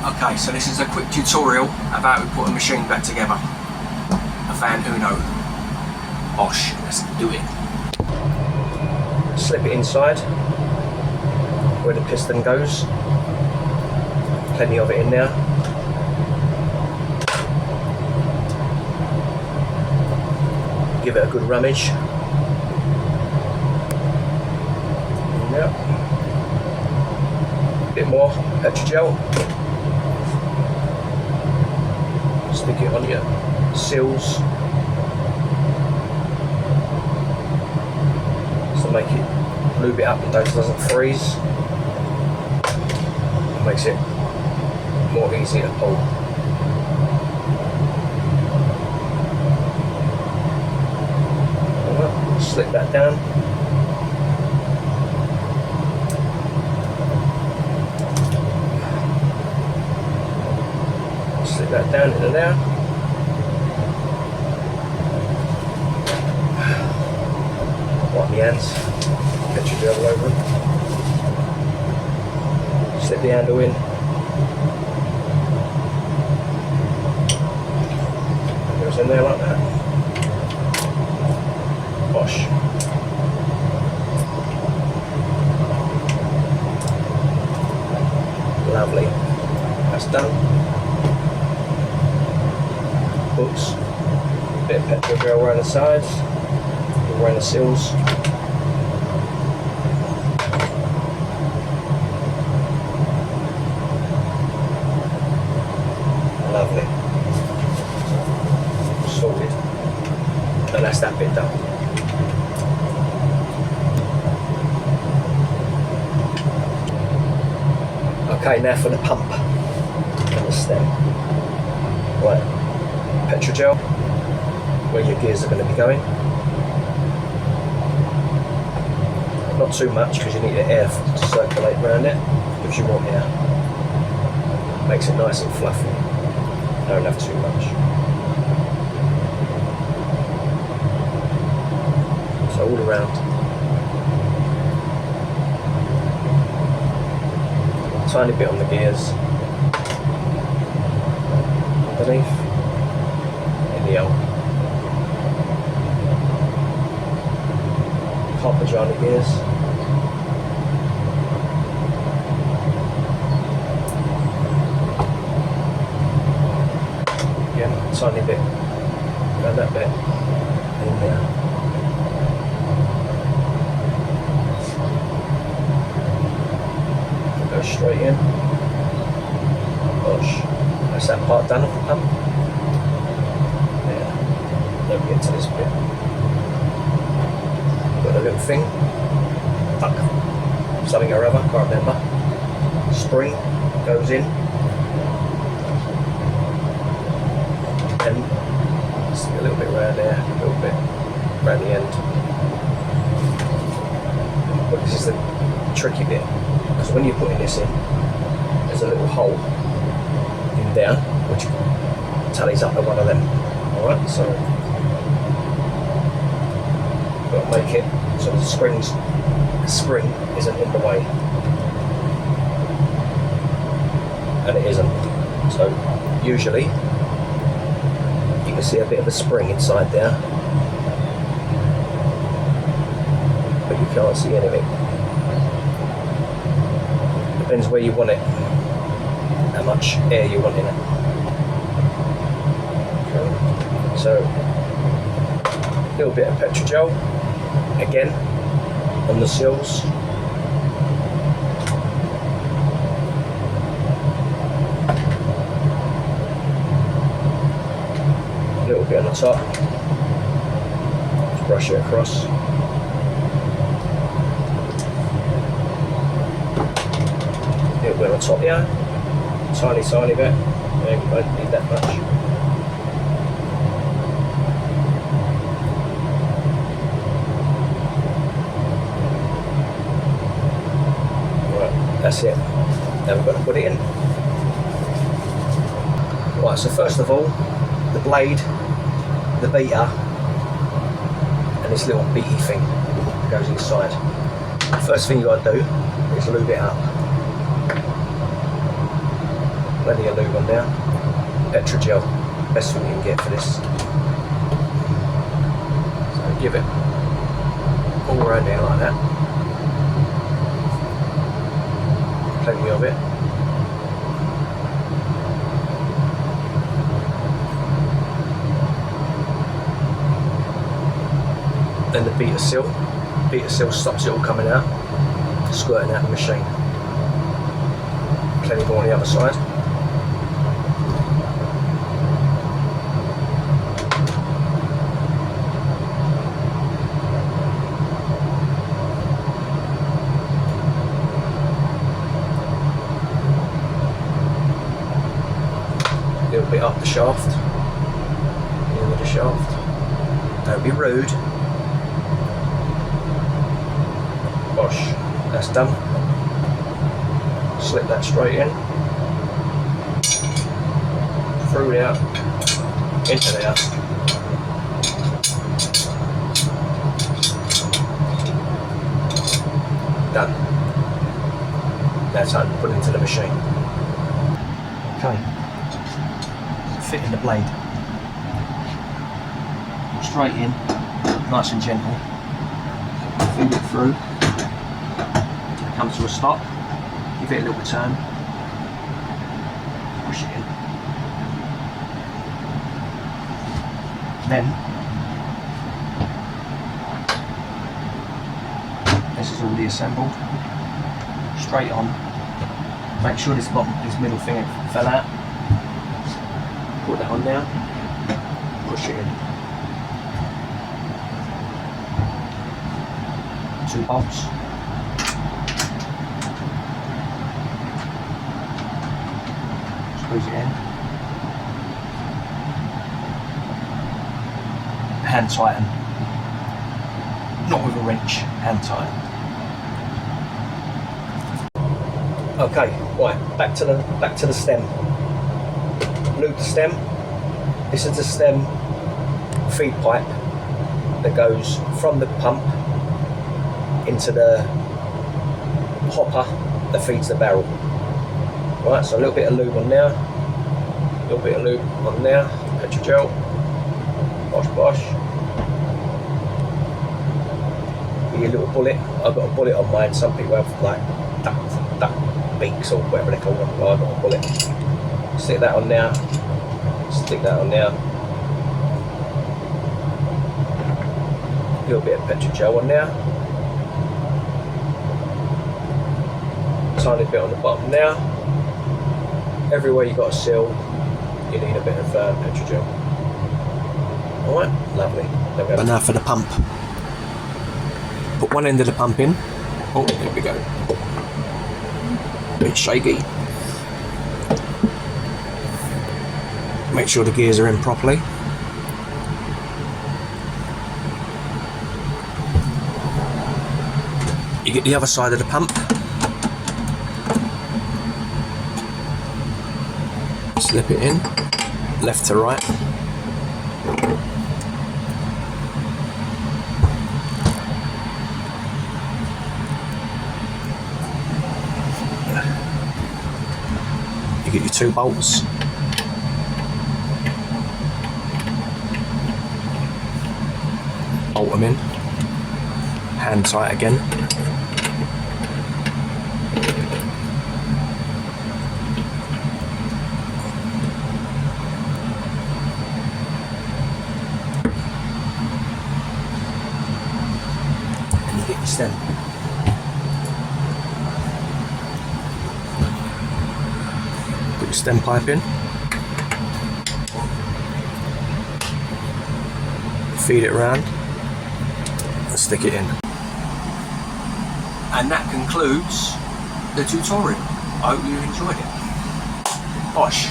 Okay, so this is a quick tutorial of how to put a machine back together. A Van Uno. Bosh, let's do it. Slip it inside where the piston goes. Plenty of it in there. Give it a good rummage. Yep. A bit more petrol gel. Stick it on your seals to make it lube it up and it doesn't freeze. It makes it more easy to pull. Alright, slip that down. Slip that down into there. Wipe my hands, petrol gel all over them. Slip the handle in. It goes in there like that. Bosh. Lovely. That's done. Oops. Bit of petrol gel around the sides, around the seals. Lovely. Sorted. And that's that bit done. Okay, now for the pump and the stem. Right. Petrol gel, where your gears are going to be going. Not too much because you need the air to circulate around it. Gives you more air. Makes it nice and fluffy. Don't have too much. So all around. Tiny bit on the gears. Underneath. Carpentry on the gears. Yeah, tiny bit. And that bit in there. Go straight in. Gosh, that's that part done of the pump. Let me get to this bit. Got a little thing, tuck, something or other, can't remember. Spring goes in, and see a little bit around there, a little bit around the end. But this is the tricky bit, because when you're putting this in, there's a little hole in there which tallies up to one of them. Alright, so got to make it so the spring isn't in the way, and it isn't. So usually you can see a bit of a spring inside there, but you can't see any of it. Depends where you want it, how much air you want in it. Okay. So a little bit of petrol gel again on the seals. A little bit on the top. Just brush it across. A little bit on the top here. Tiny bit. Maybe you don't need that much. That's it. Now we've got to put it in. Right, so first of all, the blade, the beater, and this little beaty thing that goes inside. First thing you got to do is lube it up. Plenty of lube on there. Petrogel, best thing you can get for this. So give it all around there like that. Plenty of it. Then the beater seal stops it all coming out, squirting out the machine. Plenty more on the other side. A little bit up the shaft, the end of the shaft. Don't be rude. Bosh, that's done. Slip that straight in, through there, into there. Done. That's how to put into the machine. Okay, fit in the blade. Straight in, nice and gentle. Feed it through. Comes to a stop, give it a little turn, push it in. Then, this is already assembled, straight on. Make sure this middle finger fell out. Put that on there, push it in. 2 bolts. Squeeze it in. Hand tighten. Not with a wrench, hand tighten. Okay, right, back to the stem. Lube the stem. This is the stem feed pipe that goes from the pump into the hopper that feeds the barrel. Right, so a little bit of lube on there, a little bit of lube on there, Petrogel, bosh bosh. Give you a little bullet. I've got a bullet on mine. Some people have like duck beaks or whatever they call them. Well, I've got a bullet. Stick that on there, stick that on there. A little bit of Petrogel on there. Tiny bit on the bottom there. Everywhere you've got a seal, you need a bit of Petrogel. Alright, lovely. But now for the pump. Put one end of the pump in. Oh, there we go. A bit shaky. Make sure the gears are in properly. You get the other side of the pump. Slip it in, left to right. You get your 2 bolts. Bolt them in. Hand tight again. Stem. Put your stem pipe in. Feed it around and stick it in. And that concludes the tutorial. I hope you enjoyed it. Bosh.